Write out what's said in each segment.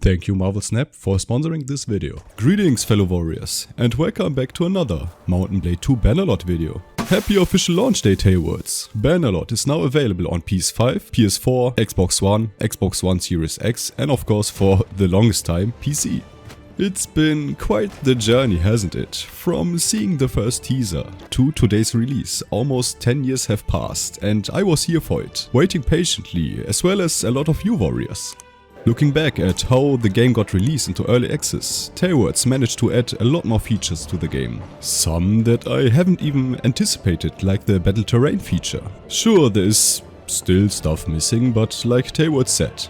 Thank you Marvel Snap for sponsoring this video. Greetings fellow warriors, and welcome back to another Mount & Blade 2 Bannerlord video. Happy official launch day Tailwords. Bannerlord is now available on PS5, PS4, Xbox One, Xbox One Series X and of course for the longest time PC. It's been quite the journey, hasn't it? From seeing the first teaser to today's release, almost 10 years have passed and I was here for it, waiting patiently, as well as a lot of you warriors. Looking back at how the game got released into early access, Tailwords managed to add a lot more features to the game. Some that I haven't even anticipated, like the battle terrain feature. Sure, there is still stuff missing, but like Tailwords said,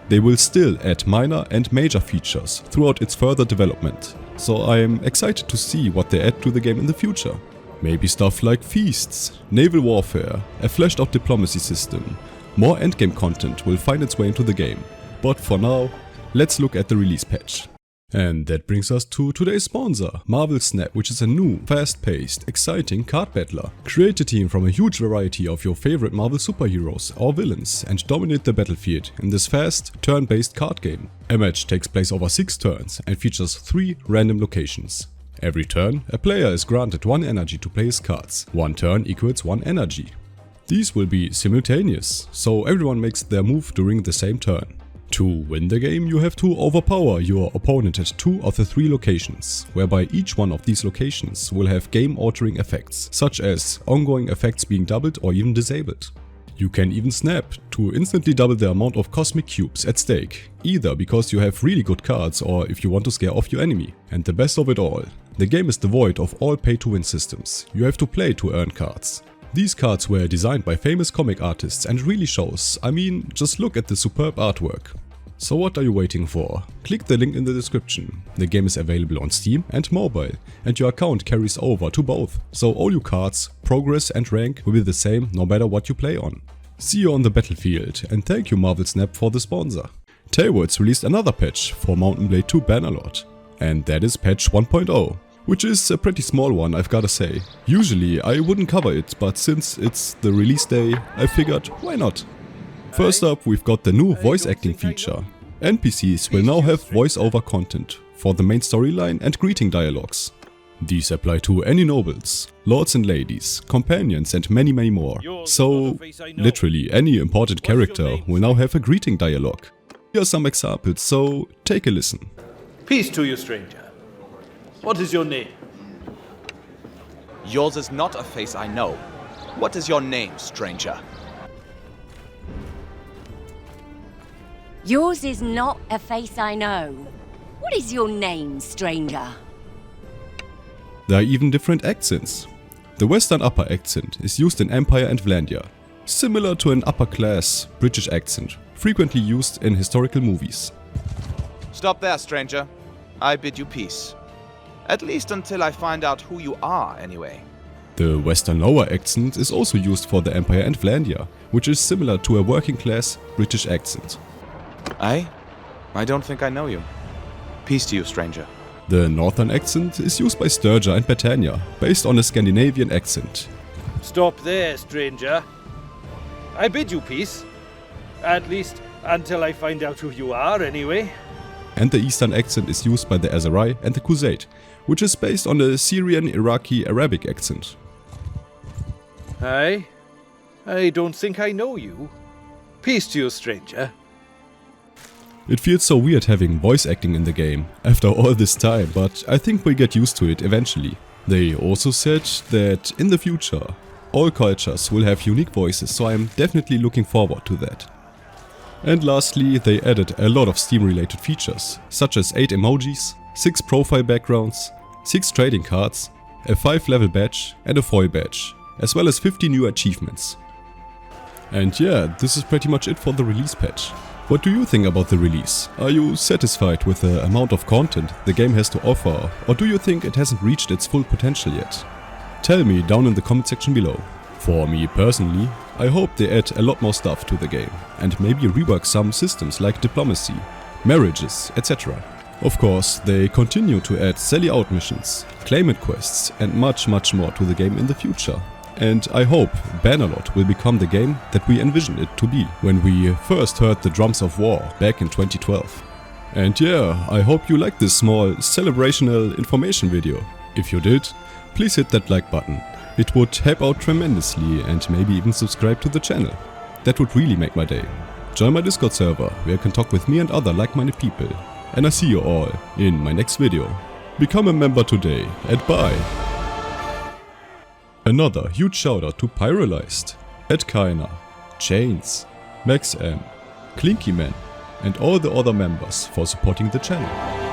they will still add minor and major features throughout its further development. So I am excited to see what they add to the game in the future. Maybe stuff like feasts, naval warfare, a fleshed out diplomacy system. More endgame content will find its way into the game. But for now, let's look at the release patch. And that brings us to today's sponsor, Marvel Snap, which is a new, fast-paced, exciting card battler. Create a team from a huge variety of your favorite Marvel superheroes or villains and dominate the battlefield in this fast, turn-based card game. A match takes place over 6 turns and features 3 random locations. Every turn, a player is granted 1 energy to play his cards. 1 turn equals 1 energy. These will be simultaneous, so everyone makes their move during the same turn. To win the game, you have to overpower your opponent at 2 of the 3 locations, whereby each one of these locations will have game-altering effects, such as ongoing effects being doubled or even disabled. You can even snap to instantly double the amount of cosmic cubes at stake, either because you have really good cards or if you want to scare off your enemy. And the best of it all, the game is devoid of all pay-to-win systems. You have to play to earn cards. These cards were designed by famous comic artists and really shows, I mean, just look at the superb artwork. So what are you waiting for? Click the link in the description. The game is available on Steam and mobile, and your account carries over to both, so all your cards, progress and rank will be the same no matter what you play on. See you on the battlefield, and thank you Marvel Snap for the sponsor. Tailwords released another patch for Mount & Blade 2 Bannerlord, and that is patch 1.0. Which is a pretty small one, I've gotta say. Usually I wouldn't cover it, but since it's the release day, I figured why not. First up, we've got the new voice acting feature. NPCs will now have voice-over content for the main storyline and greeting dialogues. These apply to any nobles, lords and ladies, companions and many more. So, literally any important character will now have a greeting dialogue. Here are some examples, so take a listen. Peace to you, stranger. What is your name? Yours is not a face I know. What is your name, stranger? Yours is not a face I know. What is your name, stranger? There are even different accents. The Western upper accent is used in Empire and Vlandia, similar to an upper class British accent, frequently used in historical movies. Stop there, stranger. I bid you peace. At least until I find out who you are, anyway. The Western lower accent is also used for the Empire and Vlandia, which is similar to a working class British accent. I don't think I know you. Peace to you, stranger. The Northern accent is used by Sturgia and Britannia, based on a Scandinavian accent. Stop there, stranger. I bid you peace. At least until I find out who you are, anyway. And the Eastern accent is used by the Azeri and the Khuzait, which is based on the Syrian, Iraqi, Arabic accent. I don't think I know you. Peace to you, stranger. It feels so weird having voice acting in the game after all this time, but I think we'll get used to it eventually. They also said that in the future, all cultures will have unique voices, so I'm definitely looking forward to that. And lastly, they added a lot of Steam-related features, such as 8 emojis, 6 profile backgrounds, 6 trading cards, a 5-level badge and a foil badge, as well as 50 new achievements. And yeah, this is pretty much it for the release patch. What do you think about the release? Are you satisfied with the amount of content the game has to offer, or do you think it hasn't reached its full potential yet? Tell me down in the comment section below. For me personally, I hope they add a lot more stuff to the game, and maybe rework some systems like diplomacy, marriages, etc. Of course, they continue to add sally out missions, claimant quests and much more to the game in the future. And I hope Bannerlord will become the game that we envisioned it to be when we first heard the drums of war back in 2012. And yeah, I hope you liked this small celebrational information video. If you did, please hit that like button. It would help out tremendously, and maybe even subscribe to the channel. That would really make my day. Join my Discord server where you can talk with me and other like-minded people. And I see you all in my next video. Become a member today and bye! Another huge shout out to Pyrolyzed, Edkainer, Chains, Max M, Clinkyman and all the other members for supporting the channel.